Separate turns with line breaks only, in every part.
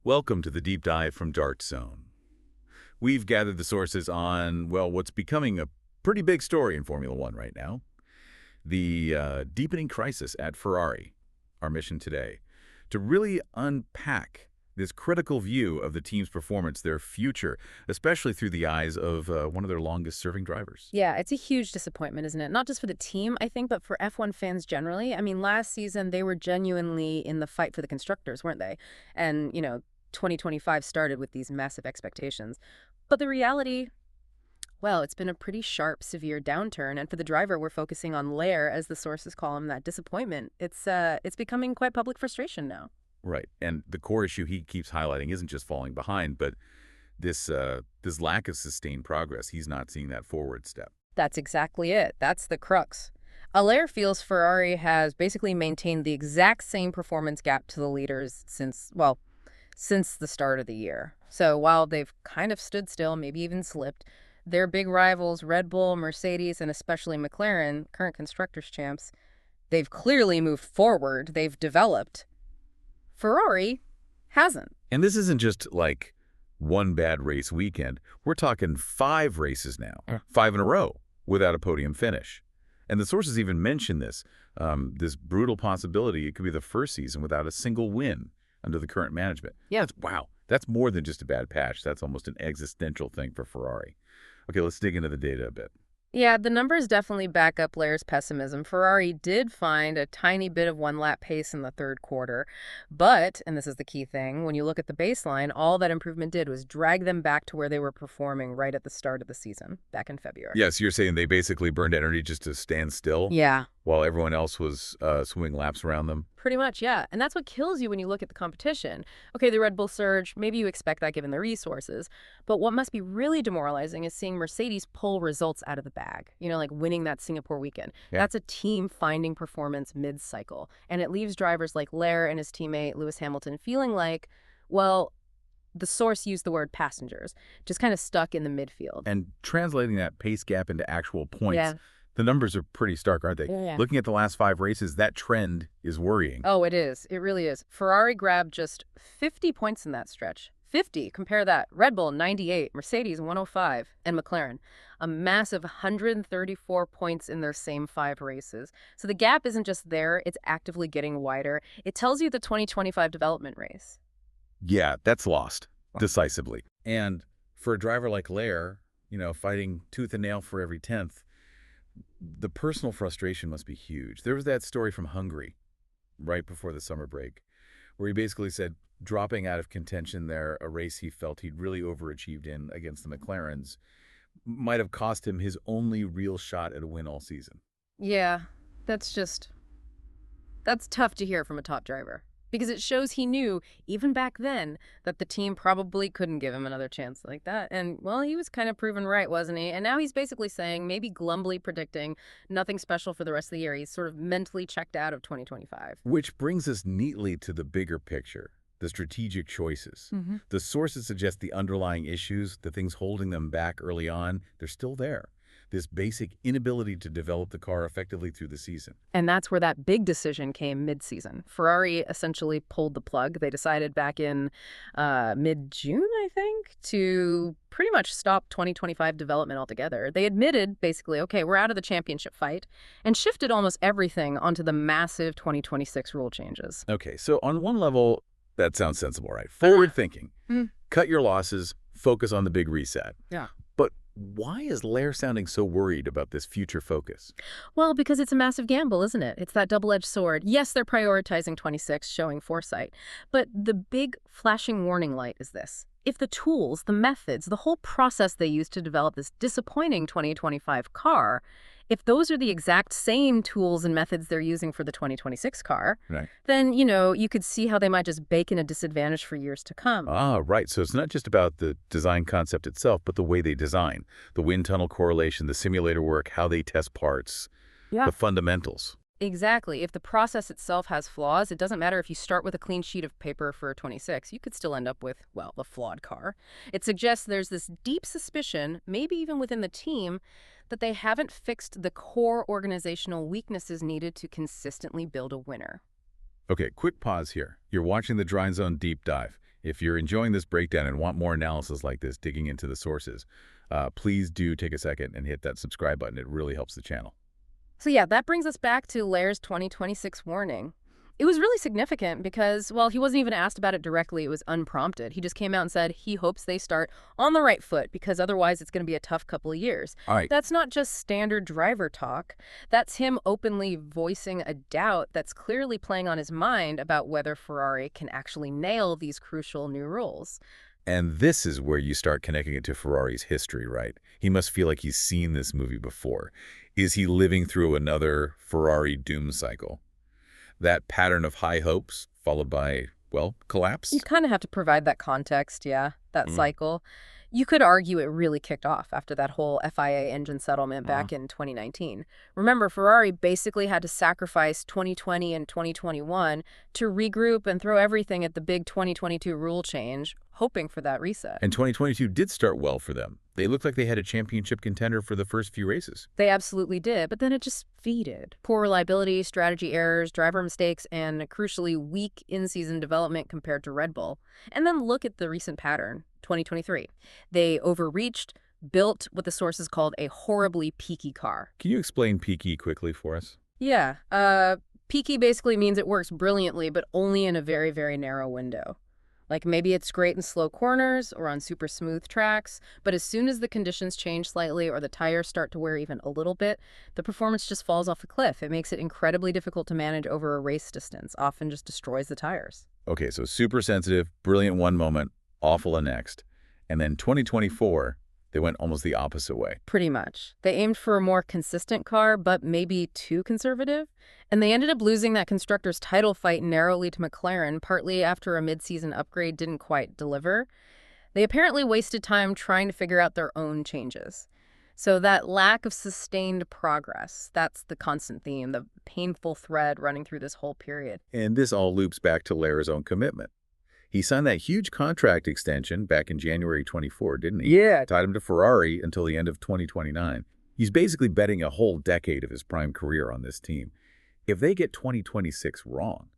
Welcome to the deep dive from Dart Zone. We've gathered the sources on, well, what's becoming a pretty big story in Formula One right now. The deepening crisis at Ferrari. Our mission today, to really unpack this critical view of the team's performance, their future, especially through the eyes of one of their longest-serving drivers.
Yeah, it's a huge disappointment, isn't it? Not just for the team, I think, but for F1 fans generally. I mean, last season, they were genuinely in the fight for the constructors, weren't they? And, 2025 started with these massive expectations. But the reality, well, it's been a pretty sharp, severe downturn. And for the driver, we're focusing on Leclerc, as the sources call him, that disappointment. It's becoming quite public frustration now.
Right, and the core issue he keeps highlighting isn't just falling behind, but this lack of sustained progress. He's not seeing that forward step.
That's exactly it. That's the crux. Leclerc feels Ferrari has basically maintained the exact same performance gap to the leaders since the start of the year. So while they've kind of stood still, maybe even slipped, their big rivals, Red Bull, Mercedes, and especially McLaren, current constructors champs, they've clearly moved forward. They've developed. Ferrari hasn't.
And this isn't just like one bad race weekend. We're talking 5 races now, 5 in a row without a podium finish. And the sources even mention this brutal possibility. It could be the first season without a single win under the current management.
Yeah.
Wow. That's more than just a bad patch. That's almost an existential thing for Ferrari. Okay, let's dig into the data a bit.
Yeah, the numbers definitely back up Leclerc's pessimism. Ferrari did find a tiny bit of one-lap pace in the third quarter. But, and this is the key thing, when you look at the baseline, all that improvement did was drag them back to where they were performing right at the start of the season, back in February.
Yes, you're saying they basically burned energy just to stand still?
Yeah.
While everyone else was swimming laps around them?
Pretty much, yeah. And that's what kills you when you look at the competition. Okay, the Red Bull surge, maybe you expect that given the resources. But what must be really demoralizing is seeing Mercedes pull results out of the bag. Like winning that Singapore weekend. Yeah. That's a team finding performance mid-cycle. And it leaves drivers like Leclerc and his teammate Lewis Hamilton feeling like, well, the source used the word passengers, just kind of stuck in the midfield.
And translating that pace gap into actual points.
Yeah.
The numbers are pretty stark, aren't they?
Yeah.
Looking at the last 5 races, that trend is worrying.
Oh, it is. It really is. Ferrari grabbed just 50 points in that stretch. 50. Compare that. Red Bull, 98. Mercedes, 105. And McLaren, a massive 134 points in their same 5 races. So the gap isn't just there. It's actively getting wider. It tells you the 2025 development race.
Yeah, that's lost decisively. And for a driver like Leclerc, fighting tooth and nail for every 10th, the personal frustration must be huge. There was that story from Hungary right before the summer break where he basically said dropping out of contention there, a race he felt he'd really overachieved in against the McLarens, might have cost him his only real shot at a win all season.
Yeah, that's tough to hear from a top driver. Because it shows he knew, even back then, that the team probably couldn't give him another chance like that. And, well, he was kind of proven right, wasn't he? And now he's basically saying, maybe glumly predicting, nothing special for the rest of the year. He's sort of mentally checked out of 2025.
Which brings us neatly to the bigger picture, the strategic choices.
Mm-hmm.
The sources suggest the underlying issues, the things holding them back early on, they're still there. This basic inability to develop the car effectively through the season.
And that's where that big decision came mid-season. Ferrari essentially pulled the plug. They decided back in mid-June, I think, to pretty much stop 2025 development altogether. They admitted, basically, okay, we're out of the championship fight, and shifted almost everything onto the massive 2026 rule changes.
Okay, so on one level, that sounds sensible, right? Forward thinking. Cut your losses, focus on the big reset.
Yeah.
But why is Leclerc sounding so worried about this future focus?
Well, because it's a massive gamble, isn't it? It's that double-edged sword. Yes, they're prioritizing 26, showing foresight. But the big flashing warning light is this. If the tools, the methods, the whole process they used to develop this disappointing 2025 car, if those are the exact same tools and methods they're using for the 2026 car,
right,
then, you could see how they might just bake in a disadvantage for years to come.
Ah, right. So it's not just about the design concept itself, but the way they design. The wind tunnel correlation, the simulator work, how they test parts, the fundamentals.
Exactly. If the process itself has flaws, it doesn't matter if you start with a clean sheet of paper for 26. You could still end up with, well, the flawed car. It suggests there's this deep suspicion, maybe even within the team, that they haven't fixed the core organizational weaknesses needed to consistently build a winner.
Okay, quick pause here. You're watching the Dry Zone Deep Dive. If you're enjoying this breakdown and want more analysis like this, digging into the sources, please do take a second and hit that subscribe button. It really helps the channel.
So yeah, that brings us back to Leclerc's 2026 warning. It was really significant because, well, he wasn't even asked about it directly. It was unprompted. He just came out and said he hopes they start on the right foot because otherwise it's going to be a tough couple of years.
All right.
That's not just standard driver talk. That's him openly voicing a doubt that's clearly playing on his mind about whether Ferrari can actually nail these crucial new rules.
And this is where you start connecting it to Ferrari's history, right? He must feel like he's seen this movie before. Is he living through another Ferrari doom cycle? That pattern of high hopes followed by, well, collapse?
You kind of have to provide that context, yeah, that cycle. You could argue it really kicked off after that whole FIA engine settlement back in 2019. Remember, Ferrari basically had to sacrifice 2020 and 2021 to regroup and throw everything at the big 2022 rule change, hoping for that reset.
And 2022 did start well for them. They looked like they had a championship contender for the first few races.
They absolutely did, but then it just faded. Poor reliability, strategy errors, driver mistakes, and crucially weak in-season development compared to Red Bull. And then look at the recent pattern, 2023. They overreached, built what the sources called a horribly peaky car.
Can you explain peaky quickly for us?
Yeah, peaky basically means it works brilliantly, but only in a very, very narrow window. Like maybe it's great in slow corners or on super smooth tracks, but as soon as the conditions change slightly or the tires start to wear even a little bit, the performance just falls off a cliff. It makes it incredibly difficult to manage over a race distance, often just destroys the tires.
Okay, so super sensitive, brilliant one moment, awful the next. And then 2024, they went almost the opposite way.
Pretty much. They aimed for a more consistent car, but maybe too conservative. And they ended up losing that constructor's title fight narrowly to McLaren, partly after a mid-season upgrade didn't quite deliver. They apparently wasted time trying to figure out their own changes. So that lack of sustained progress, that's the constant theme, the painful thread running through this whole period.
And this all loops back to Leclerc's own commitment. He signed that huge contract extension back in January 24, didn't he?
Yeah.
Tied him to Ferrari until the end of 2029. He's basically betting a whole decade of his prime career on this team. If they get 2026 wrong,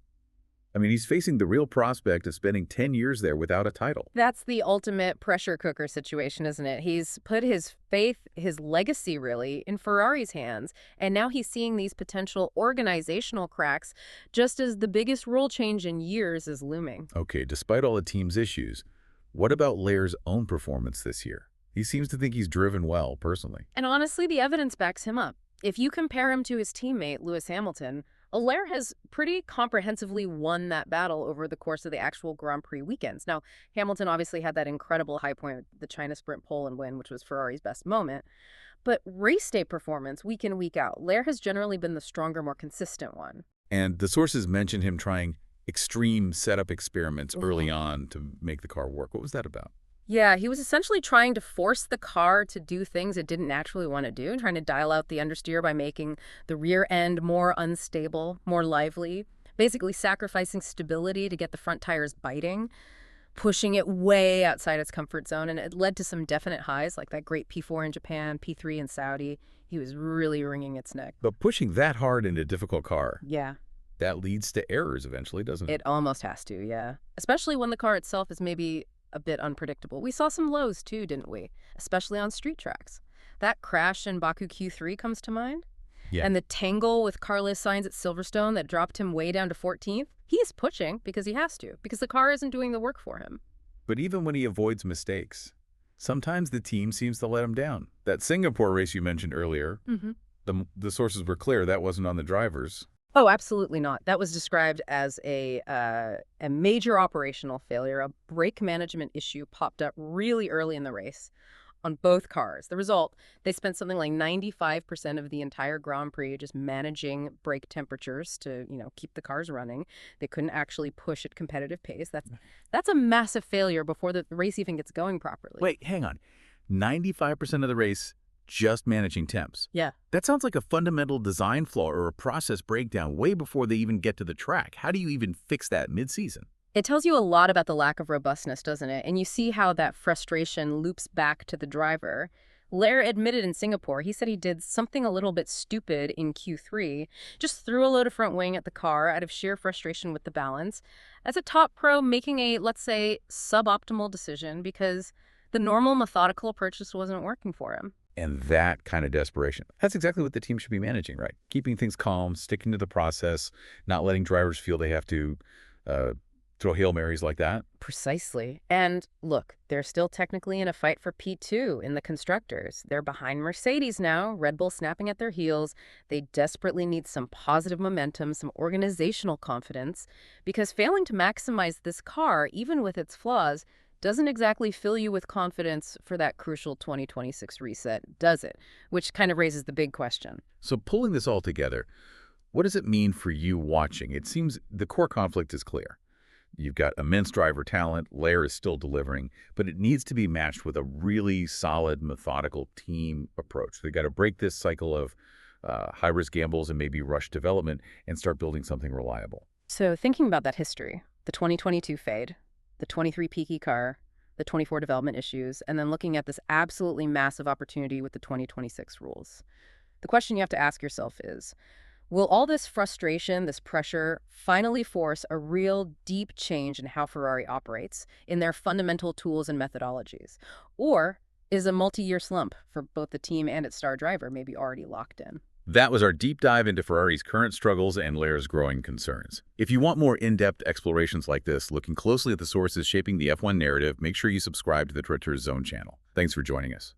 I mean, he's facing the real prospect of spending 10 years there without a title.
That's the ultimate pressure cooker situation, isn't it? He's put his faith, his legacy really, in Ferrari's hands, and now he's seeing these potential organizational cracks just as the biggest rule change in years is looming.
Okay, despite all the team's issues, what about Leclerc's own performance this year? He seems to think he's driven well, personally.
And honestly, the evidence backs him up. If you compare him to his teammate, Lewis Hamilton, Leclerc has pretty comprehensively won that battle over the course of the actual Grand Prix weekends. Now, Hamilton obviously had that incredible high point, the China Sprint pole and win, which was Ferrari's best moment. But race day performance, week in, week out, Leclerc has generally been the stronger, more consistent one.
And the sources mentioned him trying extreme setup experiments early on to make the car work. What was that about?
Yeah, he was essentially trying to force the car to do things it didn't naturally want to do, trying to dial out the understeer by making the rear end more unstable, more lively, basically sacrificing stability to get the front tires biting, pushing it way outside its comfort zone, and it led to some definite highs, like that great P4 in Japan, P3 in Saudi. He was really wringing its neck.
But pushing that hard into a difficult car,
Yeah.
that leads to errors eventually, doesn't it?
It almost has to, yeah. Especially when the car itself is maybe a bit unpredictable. We saw some lows too, didn't we? Especially on street tracks. That crash in Baku Q3 comes to mind.
Yeah.
And the tangle with Carlos Sainz at Silverstone that dropped him way down to 14th. He is pushing because he has to, because the car isn't doing the work for him.
But even when he avoids mistakes, sometimes the team seems to let him down. That Singapore race you mentioned earlier, the sources were clear that wasn't on the drivers.
Oh, absolutely not. That was described as a major operational failure. A brake management issue popped up really early in the race on both cars. The result, they spent something like 95% of the entire Grand Prix just managing brake temperatures to, keep the cars running. They couldn't actually push at competitive pace. That's a massive failure before the race even gets going properly.
Wait, hang on. 95% of the race just managing temps.
Yeah.
That sounds like a fundamental design flaw or a process breakdown way before they even get to the track. How do you even fix that mid-season?
It tells you a lot about the lack of robustness, doesn't it? And you see how that frustration loops back to the driver. Lair admitted in Singapore, he said he did something a little bit stupid in Q3, just threw a load of front wing at the car out of sheer frustration with the balance. As a top pro, making a, let's say, suboptimal decision because the normal methodical approach just wasn't working for him.
And that kind of desperation, that's exactly what the team should be managing, right? Keeping things calm, sticking to the process, not letting drivers feel they have to throw Hail Marys like that.
Precisely. And look, they're still technically in a fight for P2 in the constructors. They're behind Mercedes now, Red Bull snapping at their heels. They desperately need some positive momentum, some organizational confidence, because failing to maximize this car, even with its flaws, doesn't exactly fill you with confidence for that crucial 2026 reset, does it? Which kind of raises the big question.
So pulling this all together, what does it mean for you watching? It seems the core conflict is clear. You've got immense driver talent, Lair is still delivering, but it needs to be matched with a really solid, methodical team approach. They've got to break this cycle of high-risk gambles and maybe rush development and start building something reliable.
So thinking about that history, the 2022 fade, the 23 peaky car, the 24 development issues, and then looking at this absolutely massive opportunity with the 2026 rules. The question you have to ask yourself is, will all this frustration, this pressure, finally force a real deep change in how Ferrari operates, in their fundamental tools and methodologies? Or is a multi-year slump for both the team and its star driver maybe already locked in?
That was our deep dive into Ferrari's current struggles and Lair's growing concerns. If you want more in-depth explorations like this, looking closely at the sources shaping the F1 narrative, make sure you subscribe to the Leclerc'S Zone channel. Thanks for joining us.